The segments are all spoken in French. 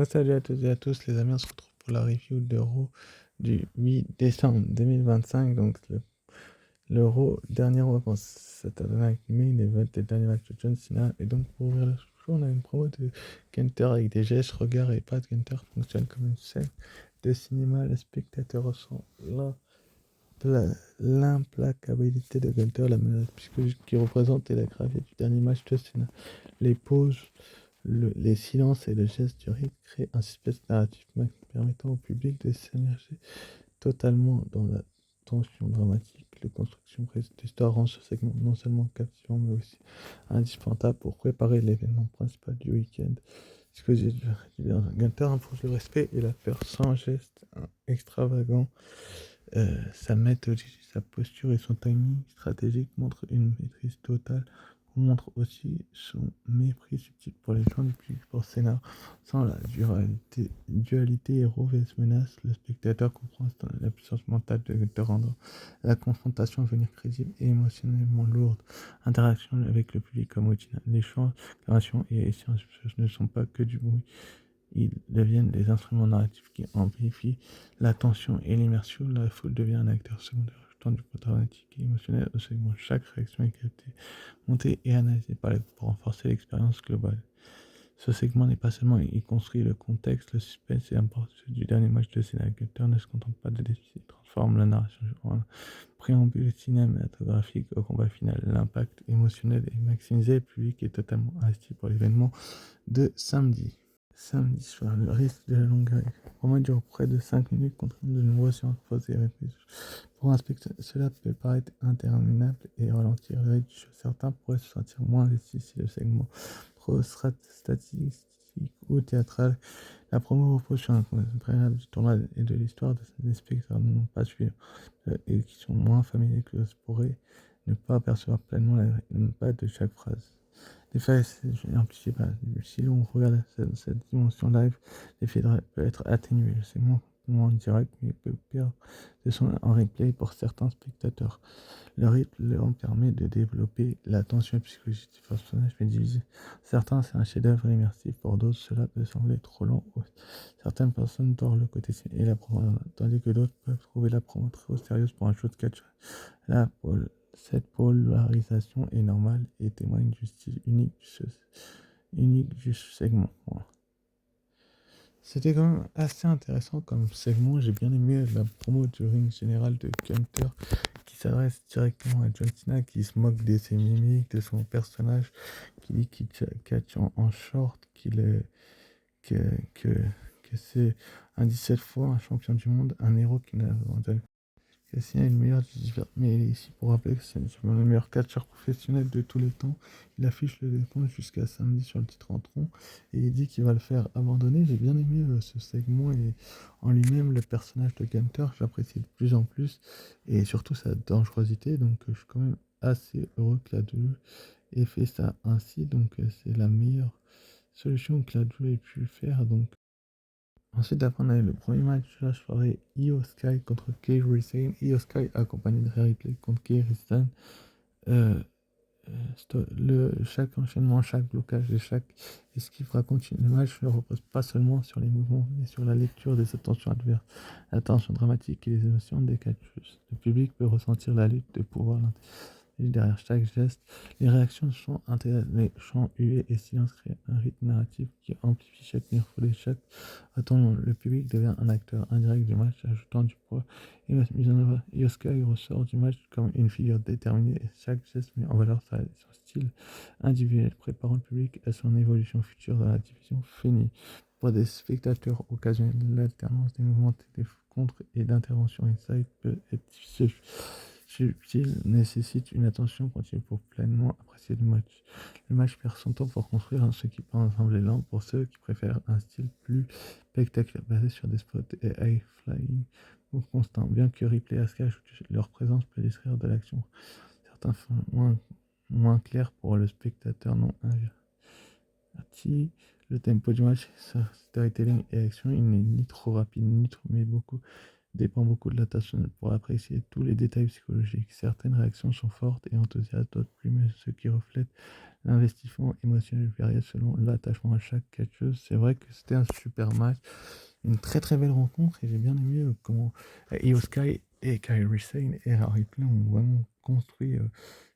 Salut à toutes et à tous, les amis, on se retrouve pour la review de l'Euro du 8 décembre 2025. Donc, l'Euro, dernier Euro pour cette année avec main event et le dernier match de John Cena. Et donc, pour ouvrir le show, on a une promo de Gunther avec des gestes, regards et pas de Gunther fonctionne comme une scène de cinéma. Le spectateur ressent l'implacabilité de Gunther, la menace psychologique qui représente et la gravité du dernier match de Cena. Les pauses, les silences et le geste du rythme créent un suspense narratif permettant au public de s'immerger totalement dans la tension dramatique. La construction d'histoire rend ce segment non seulement captivant mais aussi indispensable pour préparer l'événement principal du week-end. Ce que j'ai dit, Gunther impose le respect et la peur sans geste extravagant. Sa méthodologie, sa posture et son timing stratégique montrent une maîtrise totale. On montre aussi son mépris subtil pour les gens du public pour scénar. Sans la dualité héros vs menace, le spectateur comprend la puissance mentale de rendre la confrontation venir crédible et émotionnellement lourde. Interaction avec le public comme routine. Les chants, narration et séances ne sont pas que du bruit. Ils deviennent des instruments narratifs qui amplifient la tension et l'immersion. La foule devient un acteur secondaire, ajoutant du poids dramatique et émotionnel au segment. Chaque réaction est captée, montée et analysée par pour renforcer l'expérience globale. Ce segment n'est pas seulement, il construit le contexte, le suspense et l'importance du dernier match de Cena. Gunther ne se contente pas de défier, il transforme la narration en un préambule cinématographique au combat final. L'impact émotionnel est maximisé, le public est totalement investi pour l'événement de samedi. Samedi soir, le risque de la longueur vraiment dure près de 5 minutes, contrairement de nombreuses séances posées et reprises. Pour un spectateur, cela peut paraître interminable et ralentir le rythme du show. Certains pourraient se sentir moins investis si le segment trop statistique ou théâtral. La promo repose sur un concept préalable du tournoi et de l'histoire des spectateurs n'ont pas suivi et qui sont moins familiers que pourraient ne pas percevoir pleinement l'impact de chaque phrase. L'effet est amplifié par si l'on regarde cette dimension live, l'effet peut être atténué. Le segment en direct mais peut perdre de son en replay pour certains spectateurs. Le rythme leur permet de développer la tension psychologique du personnage mais divisé. Certains, c'est un chef-d'œuvre immersif, pour d'autres, cela peut sembler trop lent. Certaines personnes tordent le côté et la promo, tandis que d'autres peuvent trouver la promo trop sérieuse pour un show de catch. Là, cette polarisation est normale et témoigne du style unique du segment. Voilà. C'était quand même assez intéressant comme segment. J'ai bien aimé la promo du ring général de Gunther qui s'adresse directement à John Cena, qui se moque de ses mimiques, de son personnage, qui dit qu'il catch en short, que, que, que c'est un 17 fois un champion du monde, un héros qui n'a Cassien est le meilleur du divers. Mais il est ici pour rappeler que c'est le meilleur catcheur professionnel de tous les temps. Il affiche le décompte jusqu'à samedi sur le titre en tronc et il dit qu'il va le faire abandonner. J'ai bien aimé ce segment et en lui-même le personnage de Gunther, j'apprécie de plus en plus et surtout sa dangerosité. Donc je suis quand même assez heureux que la WWE ait fait ça ainsi. Donc c'est la meilleure solution que la WWE ait pu faire. Donc ensuite, après, on avait le premier match de la soirée, Io Sky contre Kay Sane. Io Sky accompagné de Harry Play contre Kay Sane. Chaque enchaînement, chaque blocage et chaque esquive raconte le match ne repose pas seulement sur les mouvements, mais sur la lecture des attentions adverses, la tension dramatique et les émotions des catcheuses. Le public peut ressentir la lutte de pouvoir et derrière chaque geste, les réactions sont intégrées. Les chants, huées et silences créent un rythme narratif qui amplifie chaque nerf chaque attendant. Le public devient un acteur indirect du match, ajoutant du poids et la mise en œuvre. Yoska ressort du match comme une figure déterminée et chaque geste met en valeur son style individuel, préparant le public à son évolution future dans la division féminine. Pour des spectateurs occasionnels, l'alternance des mouvements des contre et d'intervention inside peut être difficile subtil, nécessite une attention continue pour pleinement apprécier le match. Le match perd son temps pour construire ce qui peut ensemble lent pour ceux qui préfèrent un style plus spectaculaire basé sur des spots et high flying ou constants. Bien que Ripley et Asuka ajoutent leur présence peut distraire de l'action. Certains sont moins clairs pour le spectateur non averti. Le tempo du match, storytelling et action, il n'est ni trop rapide ni trop, mais beaucoup dépend beaucoup de l'attention pour apprécier tous les détails psychologiques. Certaines réactions sont fortes et enthousiastes, d'autres plus, mais ce qui reflète l'investissement émotionnel varié selon l'attachement à chaque catcheuse. C'est vrai que c'était un super match, une très très belle rencontre et j'ai bien aimé comment Io Sky et Kairi Sane et Rhea Ripley ont vraiment construit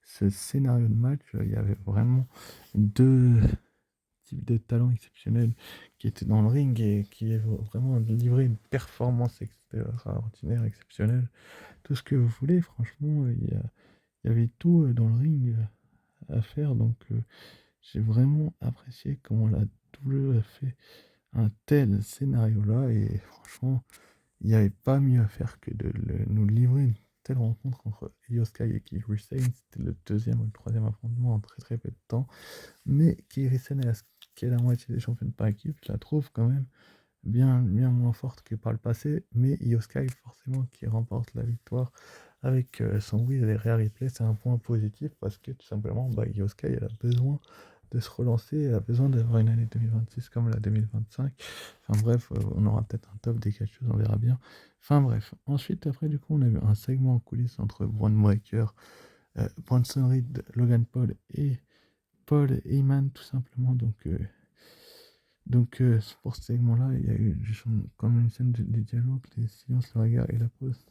ce scénario de match. Il y avait vraiment deux types de talents exceptionnels qui étaient dans le ring et qui avaient vraiment livré une performance extraordinaire, exceptionnelle. Tout ce que vous voulez, franchement, il y avait tout dans le ring à faire. Donc, j'ai vraiment apprécié comment la WWE a fait un tel scénario-là. Et franchement, il n'y avait pas mieux à faire que de nous livrer une telle rencontre entre Io Sky et Kairi Sane. C'était le deuxième ou le troisième affrontement en très très peu de temps. Mais Kairi Sane, qui est la moitié des championnes par équipe, je la trouve quand même bien moins forte que par le passé. Mais Io Sky, forcément, qui remporte la victoire avec son win et Rhea Ripley, c'est un point positif parce que tout simplement, Io Sky, elle a besoin de se relancer, elle a besoin d'avoir une année 2026 comme la 2025. Enfin bref, on aura peut-être un top des quelque chose, on verra bien. Enfin bref, ensuite, après, du coup, on a eu un segment en coulisses entre Braun Breaker, Bronson Reed, Logan Paul et Paul Heyman, tout simplement. Donc, pour ce segment-là, il y a eu comme une scène de dialogue, les silences, le regard et la pause.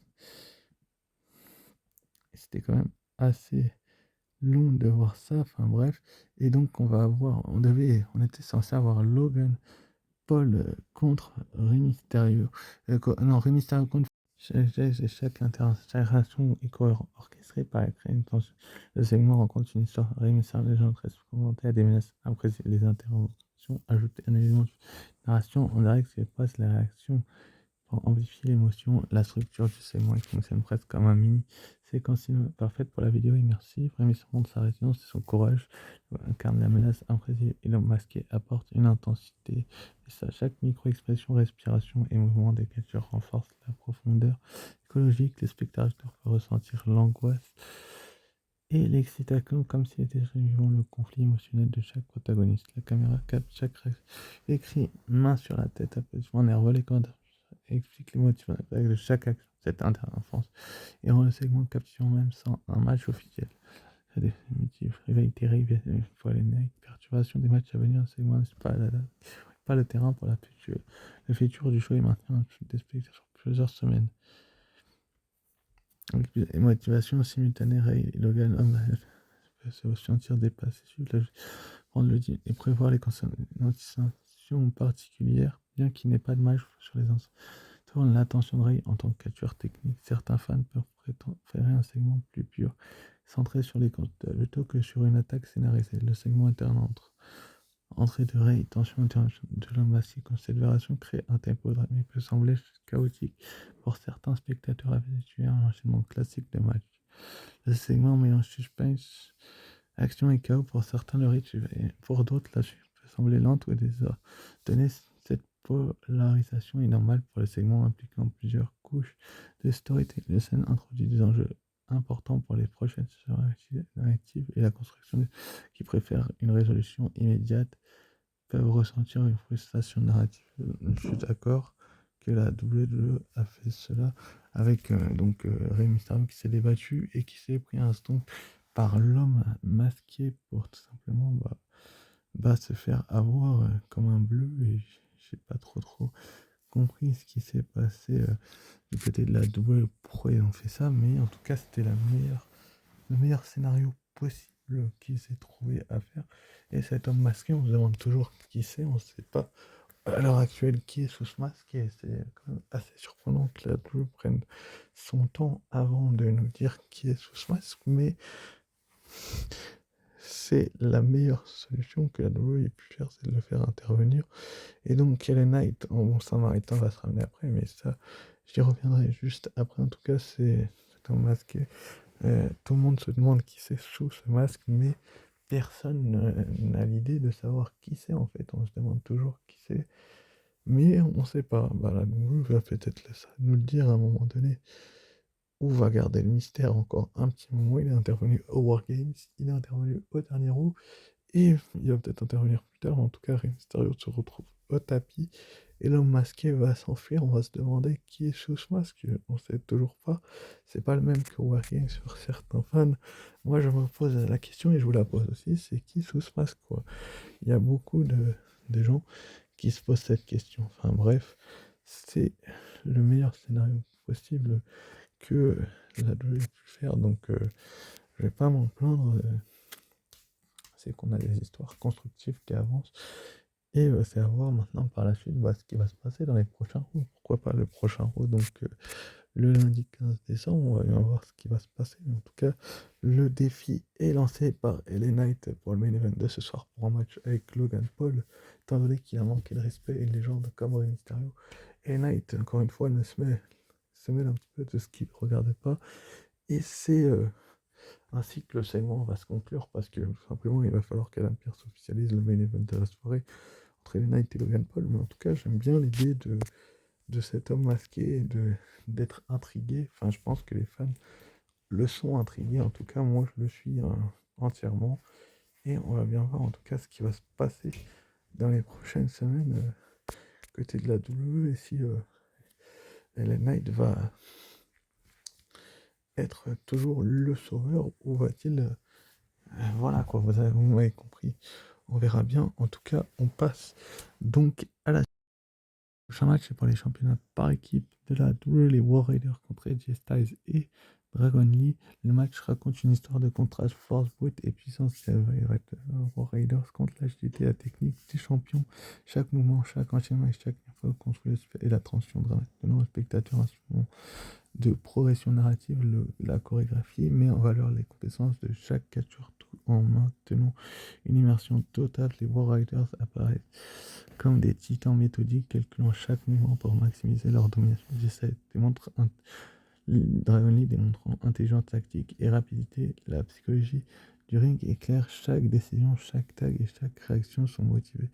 Et c'était quand même assez long de voir ça, enfin bref. Et donc on était censé avoir Logan Paul contre Rey Mysterio. Non, Rey Mysterio contre chaque interaction est orchestrée par créer une tension. Le segment rencontre une histoire. Rey Mysterio, les gens très confrontés à des menaces. Après, les interventions ajoutent un élément de narration. On dirait que c'est pas la réaction pour amplifier l'émotion. La structure du segment fonctionne presque comme un mini séquence parfaite pour la vidéo immersive. Rémi se montre sa résilience et son courage. Incarne la menace imprévisible et l'homme masqué apporte une intensité. Et ça, chaque micro-expression, respiration et mouvement des catcheurs renforce la profondeur écologique. Le spectateur peut ressentir l'angoisse et l'excitation comme s'il était vivant le conflit émotionnel de chaque protagoniste. La caméra capte chaque réaction. Écrit main sur la tête, apaisement nerveux, les commentaires explique les motifs de chaque action. Cette intervention et rend le segment captivant même sans un match officiel. La définitive rivalité une fois les nègres, perturbation des matchs à venir, un segment n'est pas le terrain pour le futur du show est maintenant des spectacles sur plusieurs semaines. Avec des motivations simultanées, Ray et Logan Homme peuvent se sentir dépassés, prendre le deal et prévoir les conséquences particulières, bien qu'il n'ait pas de match sur les ensembles. Tourne l'attention de Ray en tant que catcheur technique. Certains fans peuvent préférer un segment plus pur, centré sur les comptes, plutôt que sur une attaque scénarisée. Le segment interne entre entrée de Ray, tension interne de l'homme masqué, comme cette variation crée un tempo mais peut sembler chaotique pour certains spectateurs habitués à un enchaînement classique de match. Le segment mélange suspense, action et chaos pour certains le rythme et pour d'autres la suite peut sembler lente ou désordonnée. Cette polarisation est normale pour le segment impliquant plusieurs couches de storytelling. La scène introduit des enjeux importants pour les prochaines narratives et la construction qui préfèrent une résolution immédiate peuvent ressentir une frustration narrative. Je suis d'accord que la WWE a fait cela avec Rey Mysterio qui s'est débattu et qui s'est pris un stomp par l'homme masqué pour tout simplement se faire avoir comme un bleu et j'ai pas trop compris ce qui s'est passé du côté de la WWE, pourquoi ils ont fait ça, mais en tout cas c'était le meilleur scénario possible qui s'est trouvé à faire. Et cet homme masqué, on se demande toujours qui c'est, on ne sait pas à l'heure actuelle qui est sous ce masque, et c'est quand même assez surprenant que la WWE prenne son temps avant de nous dire qui est sous ce masque, mais c'est la meilleure solution que la WWE ait pu faire, c'est de le faire intervenir. Et donc Kellen Knight en bon samaritain va se ramener après, mais ça, j'y reviendrai juste après. En tout cas, c'est un masqué. Tout le monde se demande qui c'est sous ce masque, mais personne n'a l'idée de savoir qui c'est en fait. On se demande toujours qui c'est, mais on ne sait pas. La WWE va peut-être nous le dire à un moment donné, ou va garder le mystère encore un petit moment. Il est intervenu au Wargames, il est intervenu au dernier Raw, et il va peut-être intervenir plus tard, mais en tout cas, Rey Mysterio se retrouve au tapis et l'homme masqué va s'enfuir. On va se demander qui est sous ce masque. On sait toujours pas. C'est pas le même que Working sur certains fans. Moi, je me pose la question et je vous la pose aussi, c'est qui sous ce masque, quoi. Il y a beaucoup de gens qui se posent cette question. Enfin bref, c'est le meilleur scénario possible que la WWE ait pu faire. Donc, je vais pas m'en plaindre. C'est qu'on a des histoires constructives qui avancent. Et c'est à voir maintenant par la suite ce qui va se passer dans les prochains Raw. Pourquoi pas le prochain Raw, donc le lundi 15 décembre, on va bien voir ce qui va se passer. Mais en tout cas, le défi est lancé par LA Knight pour le main event de ce soir pour un match avec Logan Paul, étant donné qu'il a manqué de respect à une légende comme Rey Mysterio. LA Knight, encore une fois, se mêle un petit peu de ce qu'il ne regardait pas. Et c'est ainsi que le segment va se conclure parce que tout simplement il va falloir qu'Adam Pearce officialise le main event de la soirée entre les Knight et Logan Paul. Mais en tout cas, j'aime bien l'idée de cet homme masqué et d'être intrigué. Enfin, je pense que les fans le sont intrigués. En tout cas, moi je le suis entièrement. Et on va bien voir en tout cas ce qui va se passer dans les prochaines semaines côté de la WWE et si LA Knight va être toujours le sauveur ou va-t-il voilà quoi, vous m'avez compris. On verra bien. En tout cas, on passe donc à la prochain match, c'est pour les championnats par équipe de la WWE, les War Raiders contre AJ Styles et Dragon Lee. Le match raconte une histoire de contraste, force brute et puissance. C'est War Raiders contre l'agilité, la technique des champions. Chaque mouvement, chaque enchaînement et chaque fois construit et la transition dramatique de nos spectateurs à ce moment de progression narrative, la chorégraphie met en valeur les compétences de chaque catcheur tout en maintenant une immersion totale. Les War Riders apparaissent comme des titans méthodiques calculant chaque mouvement pour maximiser leur domination. J'essaie démontre Dragon Lee démontrant intelligence tactique et rapidité, la psychologie du ring est claire, chaque décision, chaque tag et chaque réaction sont motivées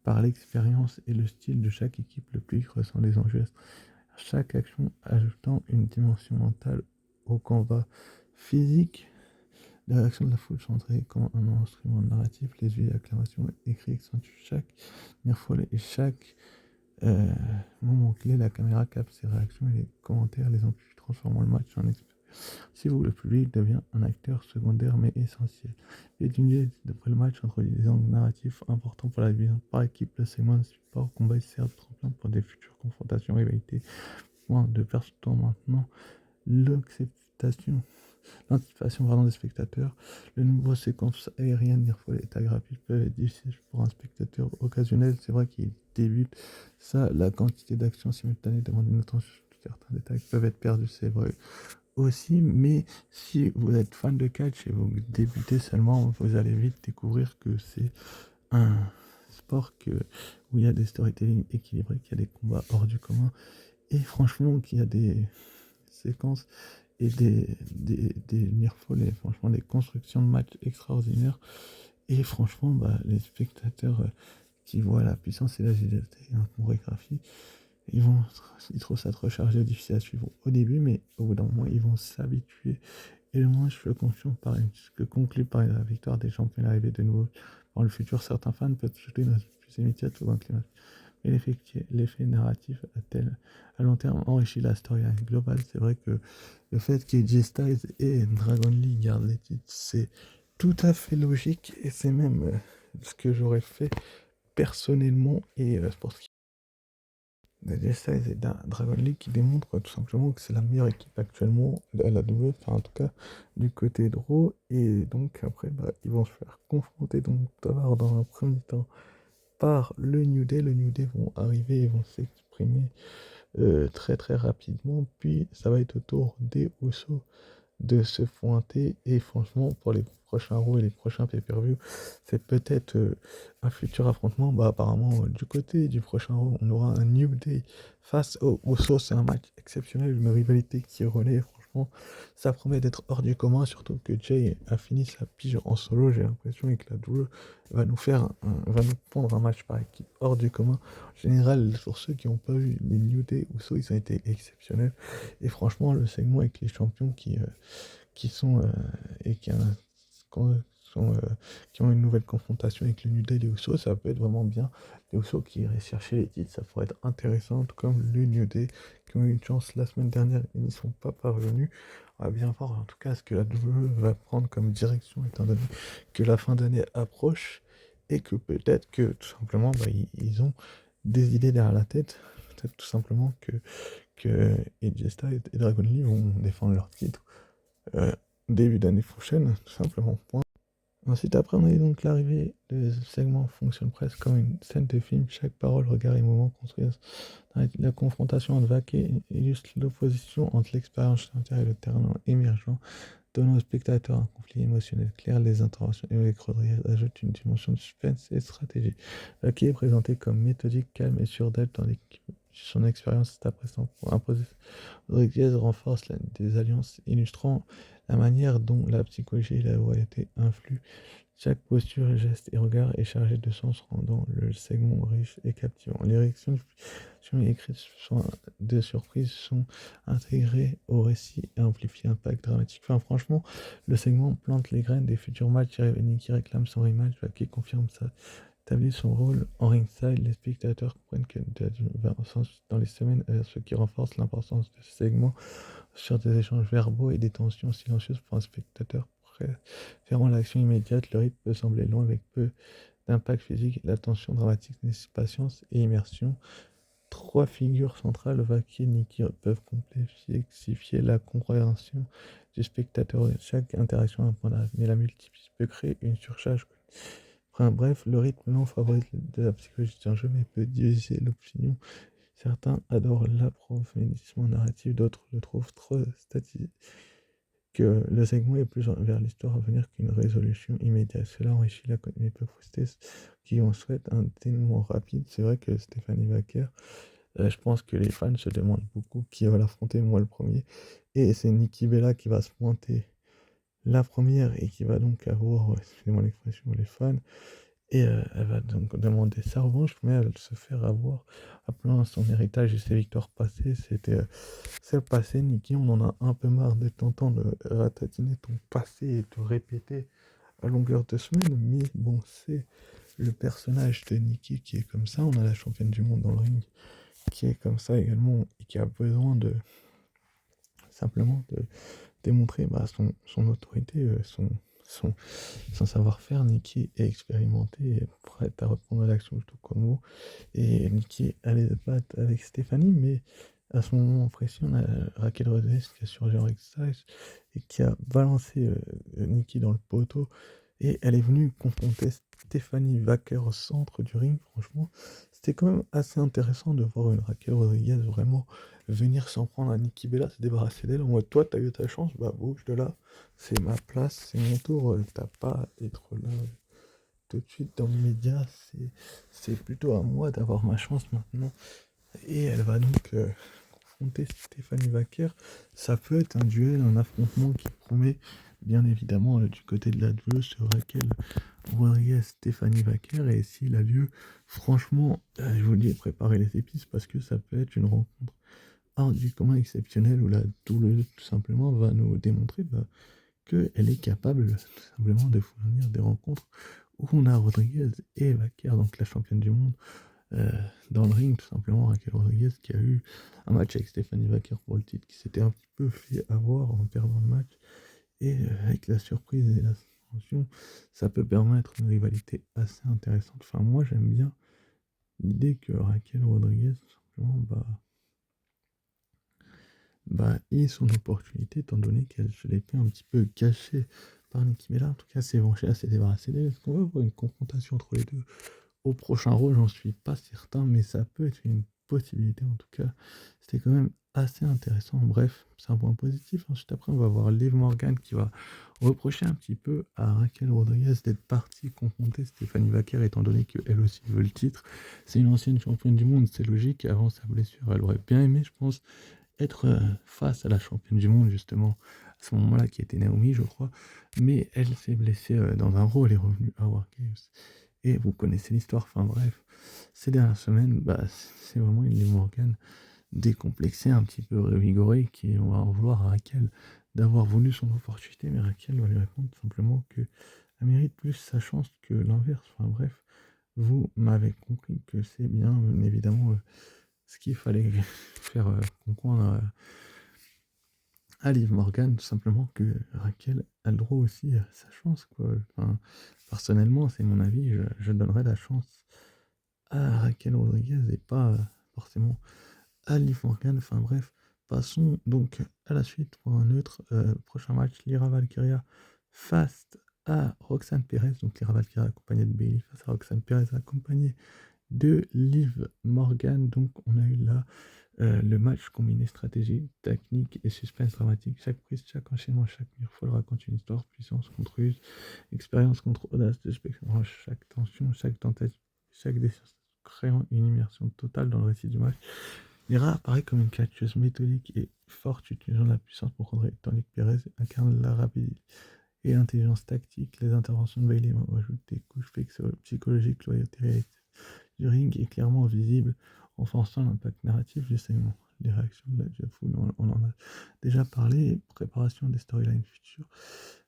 par l'expérience et le style de chaque équipe. Le public ressent les enjeux chaque action ajoutant une dimension mentale au combat physique. Les réactions de la foule sont entrées comme un instrument narratif, les yeux acclamations écrits accentuent chaque folle et chaque moment clé. La caméra capte ces réactions et les commentaires les amplifient, transformant le match en expérience. Si vous, le public devient un acteur secondaire mais essentiel. Et d'une idée d'après le match introduit des angles narratifs importants pour la division par équipe. Le segment de support au combat sert de tremplin pour des futures confrontations, rivalités. Point de perdre tout maintenant l'anticipation des spectateurs. Le nouveau séquence aérienne d'Airfall et tag rapide peuvent être difficiles pour un spectateur occasionnel. C'est vrai qu'il débute ça, la quantité d'actions simultanées demande une attention. Certains détails peuvent être perdus, c'est vrai aussi, mais si vous êtes fan de catch et vous débutez seulement, vous allez vite découvrir que c'est un sport où il y a des storytelling équilibrés, qu'il y a des combats hors du commun. Et franchement, qu'il y a des séquences et des nearfalls et franchement des constructions de matchs extraordinaires. Et franchement, les spectateurs qui voient la puissance et l'agilité en chorégraphie, ils trouvent ça trop chargé, difficile à suivre au début, mais au bout d'un moment, ils vont s'habituer. Et le match que conclut par la victoire des champions arrivés de nouveau dans le futur. Certains fans peuvent jeter une plus immédiate ou un climat. Et l'effet narratif à long terme enrichit la storyline globale. C'est vrai que le fait que AJ Styles et Dragon Lee gardent les titres, c'est tout à fait logique et c'est même ce que j'aurais fait personnellement. Et pour ce qui est d'AJ Styles et Dragon Lee qui démontrent tout simplement que c'est la meilleure équipe actuellement à la WWE, enfin en tout cas du côté de Raw. Et donc après, ils vont se faire confronter donc d'abord dans un premier temps par le New Day. Le New Day vont arriver et vont s'exprimer très très rapidement. Puis ça va être au tour des Usos de se pointer. Et franchement, pour les prochains Raw et les prochains pay-per-view, c'est peut-être un futur affrontement. Apparemment, du côté du prochain Raw, on aura un New Day face aux Usos. C'est un match exceptionnel, une rivalité qui relaie. Franchement, ça promet d'être hors du commun, surtout que Jay a fini sa pige en solo. J'ai l'impression que la WWE va nous prendre un match par équipe hors du commun. En général, pour ceux qui n'ont pas vu les New Day Usos, ils ont été exceptionnels. Et franchement, le segment avec les champions qui sont et qui qui ont une nouvelle confrontation avec le New Day, les Usos, ça peut être vraiment bien. Les Usos qui iraient chercher les titres, ça pourrait être intéressant, tout comme le New Day, qui ont eu une chance la semaine dernière et n'y sont pas parvenus. On va bien voir en tout cas ce que la WWE va prendre comme direction, étant donné que la fin d'année approche et que peut-être que tout simplement ils ont des idées derrière la tête. Peut-être tout simplement que AJ Styles et Dragon Lee vont défendre leur titre début d'année prochaine, tout simplement. Point. Ensuite, après, on a eu donc l'arrivée de ce segment fonctionne presque comme une scène de film. Chaque parole, regard et mouvement construisent la confrontation entre Vaquet illustre l'opposition entre l'expérience et le terrain émergent, donnant au spectateur un conflit émotionnel clair. Les interventions avec Rodriguez ajoutent une dimension de suspense et de stratégie. Vaquet est présenté comme méthodique, calme et sûr d'elle, tandis que son expérience est appréciée pour imposer. Rodriguez renforce des alliances, illustrant la manière dont la psychologie et la loyauté influent. Chaque posture, geste et regard est chargé de sens, rendant le segment riche et captivant. Les réactions écrites de surprise sont intégrées au récit et amplifient l'impact dramatique. Enfin, franchement, le segment plante les graines des futurs matchs. Nikki réclame son rematch, qui confirme ça. Établit son rôle en ringside, les spectateurs comprennent que dans les semaines, ce qui renforce l'importance de ce segment sur des échanges verbaux et des tensions silencieuses pour un spectateur préférant l'action immédiate. Le rythme peut sembler long avec peu d'impact physique. La tension dramatique nécessite patience et immersion. Trois figures centrales, Vaquet et Nikki, peuvent complexifier la compréhension du spectateur. Chaque interaction a un point d'arrêt, mais la multiplicité peut créer une surcharge. Enfin, bref, le rythme lent favorise de la psychologie d'un jeu, mais peut diviser l'opinion. Certains adorent l'approfondissement narratif, d'autres le trouvent trop statique. Que le segment est plus vers l'histoire à venir qu'une résolution immédiate. Cela enrichit la comédie, mais peut frustrer ceux qui en souhaitent un dénouement rapide. C'est vrai que Stéphanie Vaquer, je pense que les fans se demandent beaucoup qui va l'affronter, moi le premier. Et c'est Nikki Bella qui va se pointer la première et qui va donc avoir, excusez-moi l'expression, les fans. Et elle va donc demander sa revanche, mais elle va se faire avoir, appelant son héritage et ses victoires passées. C'était celle passée, Nikki, on en a un peu marre de t'entendre ratatiner ton passé et te répéter à longueur de semaine, mais bon, c'est le personnage de Nikki qui est comme ça. On a la championne du monde dans le ring qui est comme ça également et qui a besoin de simplement de démontrer son autorité, son savoir-faire. Nikki est expérimentée et prête à reprendre l'action plutôt comme vous. Et Nikki allait se battre avec Stéphanie, mais à ce moment précis, on a Raquel Rodriguez qui a surgi en Styles et qui a balancé Nikki dans le poteau. Et elle est venue confronter Stéphanie Vaquer au centre du ring. Franchement, c'était quand même assez intéressant de voir une Raquel Rodriguez vraiment venir s'en prendre à Nikki Bella, se débarrasser d'elle. En mode, toi, t'as eu ta chance, bah bouge de là. C'est ma place, c'est mon tour. T'as pas à être là tout de suite dans l'immédiat. C'est plutôt à moi d'avoir ma chance maintenant. Et elle va donc confronter Stéphanie Vaquer. Ça peut être un duel, un affrontement qui promet bien évidemment du côté de la WWE sur Raquel Rodriguez, Stéphanie Vaquer. Et s'il a lieu, franchement, je vous dis, préparez les épices parce que ça peut être une rencontre hors du commun exceptionnelle où la WWE tout simplement va nous démontrer qu'elle est capable tout simplement de fournir des rencontres où on a Rodriguez et Vaquer, donc la championne du monde, dans le ring, tout simplement. Raquel Rodriguez qui a eu un match avec Stéphanie Vaquer pour le titre, qui s'était un petit peu fait avoir en perdant le match. Et avec la surprise et la suspension, ça peut permettre une rivalité assez intéressante. Enfin, moi, j'aime bien l'idée que Raquel Rodriguez, tout simplement, ait son opportunité, étant donné qu'elle se l'était un petit peu cachée par Nikki Bella. En tout cas, s'est vengée, elle s'est débarrassée d'elle. Est-ce qu'on va voir une confrontation entre les deux au prochain rôle? J'en suis pas certain, mais ça peut être une possibilité. En tout cas, c'était quand même assez intéressant. Bref, c'est un point positif. Ensuite, après, on va voir Liv Morgan qui va reprocher un petit peu à Raquel Rodriguez d'être partie confronter Stéphanie Vaquer, étant donné qu'elle aussi veut le titre. C'est une ancienne championne du monde, c'est logique. Avant sa blessure, elle aurait bien aimé, je pense, être face à la championne du monde, justement, à ce moment-là, qui était Naomi, je crois. Mais elle s'est blessée dans un rôle, elle est revenue à War Games. Et vous connaissez l'histoire, enfin bref, ces dernières semaines, c'est vraiment une Liv Morgan décomplexée, un petit peu revigorée, qui va en vouloir à Raquel d'avoir voulu son opportunité, mais Raquel va lui répondre tout simplement que elle mérite plus sa chance que l'inverse. Enfin bref, vous m'avez compris que c'est bien évidemment ce qu'il fallait faire comprendre à Liv Morgan, tout simplement que Raquel a le droit aussi à sa chance, quoi. Enfin, personnellement, c'est mon avis, je donnerais la chance à Raquel Rodriguez et pas forcément à Liv Morgan. Enfin bref, passons donc à la suite pour un autre prochain match. Lyra Valkyria face à Roxane Perez. Donc Lyra Valkyria accompagnée de Bayley face à Roxane Perez accompagnée de Liv Morgan. Donc on a eu là le match combiné stratégie, technique et suspense dramatique. Chaque prise, chaque enchaînement, chaque mirefoil raconte une histoire, puissance contre ruse, expérience contre audace, de spectacle, chaque tension, chaque tentative, chaque décision créant une immersion totale dans le récit du match. Lyra apparaît comme une catcheuse méthodique et forte, utilisant la puissance pour contrer, tandis que Perez incarne la rapidité et l'intelligence tactique. Les interventions de Bayley ajoutent des couches psychologiques, loyauté du ring est clairement visible, renforçant l'impact narratif du segment. Les réactions de la Jeff Wood, on en a déjà parlé, préparation des storylines futures.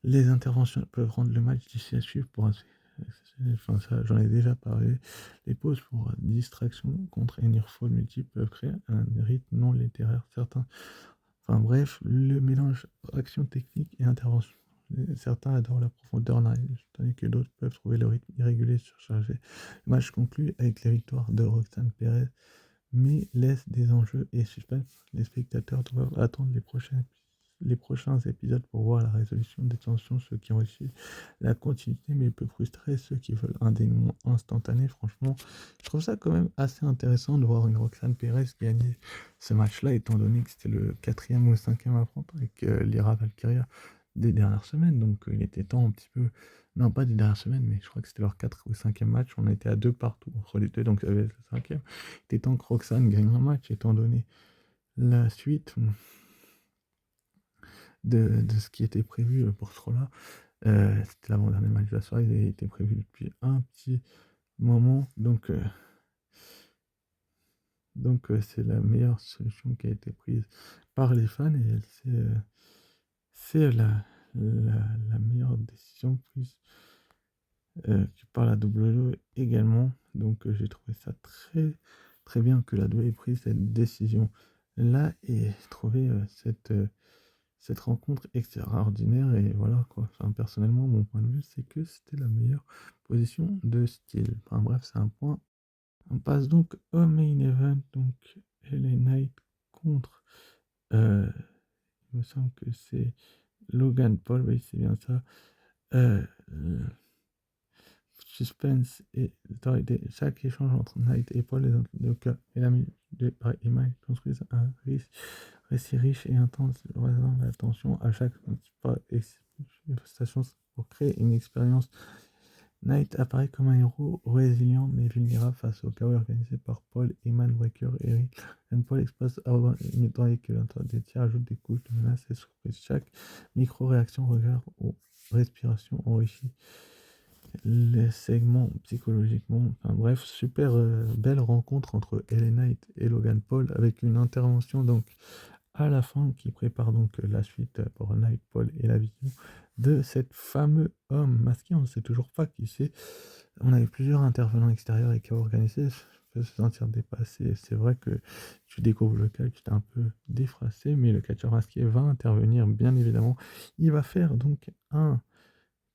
Les interventions peuvent rendre le match difficile à suivre pour un enfin, ça, j'en ai déjà parlé. Les pauses pour distraction contre un earfall multiple peuvent créer un rythme non littéraire certain. Enfin bref, le mélange action technique et intervention. Certains adorent la profondeur, tandis que d'autres peuvent trouver le rythme irrégulier surchargé. Le match conclut avec la victoire de Roxane Perez, mais laisse des enjeux et suspens. Les spectateurs doivent attendre les prochains épisodes pour voir la résolution des tensions, ceux qui ont réussi la continuité, mais peut frustrer ceux qui veulent un dénouement instantané. Franchement, je trouve ça quand même assez intéressant de voir une Roxane Perez gagner ce match-là, étant donné que c'était le 4e ou 5e affrontement avec Lyra Valkyria des dernières semaines. Donc il était temps un petit peu, non pas des dernières semaines, mais je crois que c'était leur 4 ou 5e match. On était à 2 partout entre les deux, donc ça avait le 5e. Il était temps que Roxane gagne un match, étant donné la suite de ce qui était prévu pour ce rôle-là. C'était l'avant-dernier match de la soirée, il était prévu depuis un petit moment, donc c'est la meilleure solution qui a été prise par les fans et c'est la meilleure décision prise par la WWE également. Donc j'ai trouvé ça très très bien que la WWE ait pris cette décision là et trouvé cette rencontre extraordinaire. Et voilà quoi. Enfin, personnellement, mon point de vue, c'est que c'était la meilleure position de style. Enfin bref, c'est un point. On passe donc au main event. Donc LA Knight contre, il me semble que c'est Logan Paul, oui, c'est bien ça. Euh, Suspense et chaque échange entre Knight et Paul et l'ami de Emma construisent un récit riche et intense, raisonnant l'attention à chaque manifestation pour créer une expérience. Knight apparaît comme un héros résilient mais vulnérable face au chaos organisé par Paul, Eman, Breaker et Rick. Paul expose tandis que des tirs ajoute des couches de menaces et surprises. Chaque micro-réaction, regard ou respiration enrichit les segments psychologiquement. Enfin bref, super belle rencontre entre LA Knight et Logan Paul avec une intervention donc à la fin qui prépare donc la suite pour Knight, Paul et la vision de cet fameux homme masqué. On ne sait toujours pas qui c'est. On avait plusieurs intervenants extérieurs et qui ont organisé. Je peux se sentir dépassé. C'est vrai que tu découvres le catch, tu es un peu défracé, mais le catcheur masqué va intervenir, bien évidemment. Il va faire donc un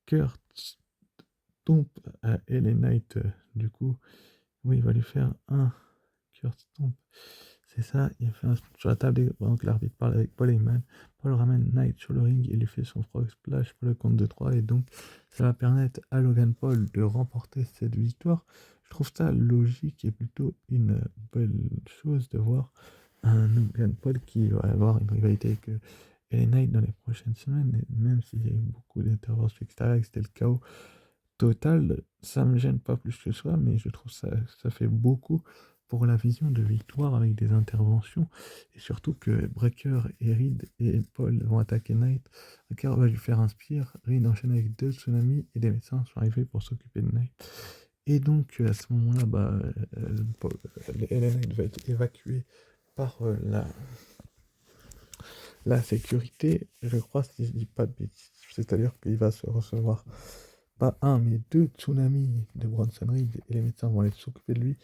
Kurt Stomp à LA Knight, du coup. Oui, il va lui faire un Kurt Stomp. C'est ça, il fait un sur la table, donc l'arbitre parle avec Paul Heyman. Paul ramène Knight sur le ring et lui fait son frog splash pour le compte de 3. Et donc, ça va permettre à Logan Paul de remporter cette victoire. Je trouve ça logique et plutôt une belle chose de voir un Logan Paul qui va avoir une rivalité avec LA Knight dans les prochaines semaines. Et même s'il y a eu beaucoup d'interventions extérieures et que c'était le chaos total, ça me gêne pas plus que ça, mais je trouve ça fait beaucoup pour la vision de victoire avec des interventions, et surtout que Breaker et Reed et Paul vont attaquer Knight. Breaker va lui faire un spear, Reed enchaîne avec 2 tsunamis, et des médecins sont arrivés pour s'occuper de Knight. Et donc à ce moment-là, LA Knight va être évacué par la sécurité, je crois, si je dis pas de bêtises. C'est-à-dire qu'il va se recevoir pas un, mais deux tsunamis de Bronson Reed et les médecins vont aller s'occuper de lui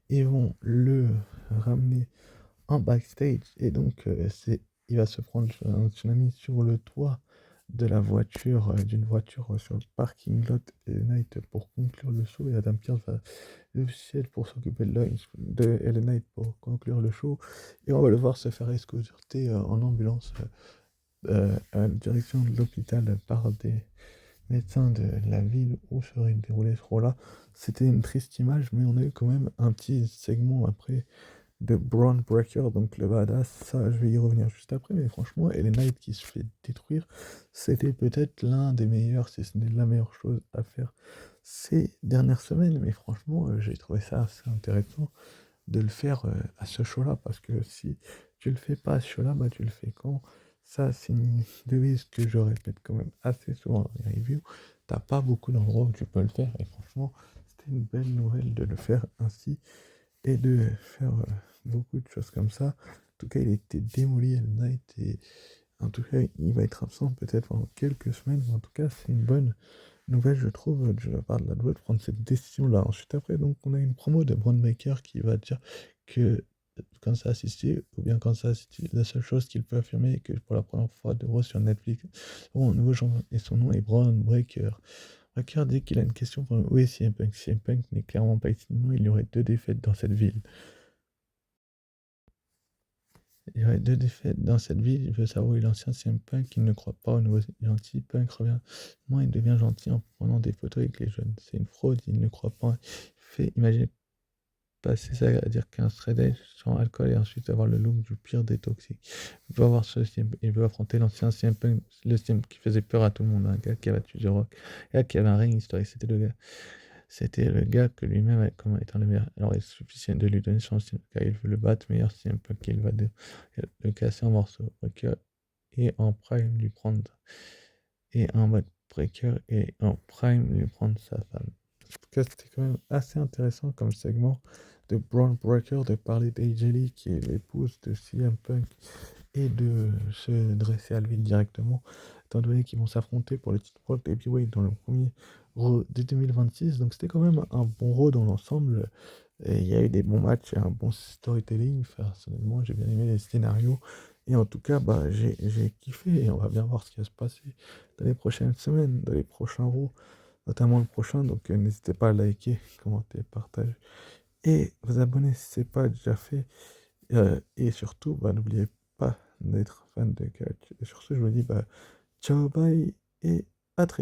et vont le ramener en backstage. Et donc, il va se prendre un tsunami sur le toit de la voiture, d'une voiture sur le parking lot LA Knight pour conclure le show. Et Adam Pearce va le ciel pour s'occuper de LA Knight pour conclure le show. Et on va le voir se faire escorter en ambulance à la direction de l'hôpital par des médecins de la ville où serait déroulé ce rôle-là. C'était une triste image, mais on a eu quand même un petit segment après de Braun Breaker, donc le badass. Ça, je vais y revenir juste après, mais franchement, LA Knight qui se fait détruire, c'était peut-être l'un des meilleurs, si ce n'est la meilleure chose à faire ces dernières semaines. Mais franchement, j'ai trouvé ça assez intéressant de le faire à ce show-là, parce que si tu le fais pas à ce show-là, bah tu le fais quand? Ça, c'est une devise que je répète quand même assez souvent dans les reviews. T'as pas beaucoup d'endroits où tu peux le faire, et franchement, c'était une belle nouvelle de le faire ainsi et de faire beaucoup de choses comme ça. En tout cas, il a été démoli à Night et en tout cas, il va être absent peut-être pendant quelques semaines, mais en tout cas, c'est une bonne nouvelle, je trouve, de la part de la WWE de prendre cette décision-là. Ensuite, après, donc, on a une promo de Braun Breaker qui va dire que quand ça assisté, ou bien quand ça assisté, la seule chose qu'il peut affirmer est que pour la première fois de Raw sur Netflix, bon, un nouveau genre, et son nom est Braun Breaker. Breaker dit qu'il a une question pour oui, CM Punk. CM Punk n'est clairement pas ici, non, il y aurait deux défaites dans cette ville. Il y aurait deux défaites dans cette ville. Il veut savoir où est l'ancien CM Punk. Il ne croit pas au nouveau gentil. Punk revient. Moi, il devient gentil en prenant des photos avec les jeunes. C'est une fraude. Il ne croit pas. Imaginez passer ça à dire qu'un straight edge sans alcool et ensuite avoir le look du pire des toxiques. Il veut avoir il veut affronter l'ancien CM Punk, le CM qui faisait peur à tout le monde. Un gars qui avait tué The Rock. Un gars qui avait un ring historique. C'était le gars que lui-même, comme étant le meilleur. Alors, il suffit de lui donner son style. Il veut le battre meilleur si un peu qu'il va le casser en morceaux. Breaker et en prime lui prendre. Et en mode breaker et en prime lui prendre sa femme. En tout cas, c'était quand même assez intéressant comme segment de Braun Breaker de parler d'AJ Lee, qui est l'épouse de CM Punk, et de se dresser à lui directement, étant donné qu'ils vont s'affronter pour le titre World Heavyweight dans le premier Raw de 2026. Donc c'était quand même un bon Raw dans l'ensemble. Et il y a eu des bons matchs et un bon storytelling. Personnellement, j'ai bien aimé les scénarios. Et en tout cas, bah, j'ai kiffé et on va bien voir ce qui va se passer dans les prochaines semaines, dans les prochains Raw, notamment le prochain. Donc n'hésitez pas à liker, commenter, partager et vous abonner si ce n'est pas déjà fait. Et surtout, bah, n'oubliez pas d'être fan de catch. Et sur ce, je vous dis bah, ciao, bye et à très vite.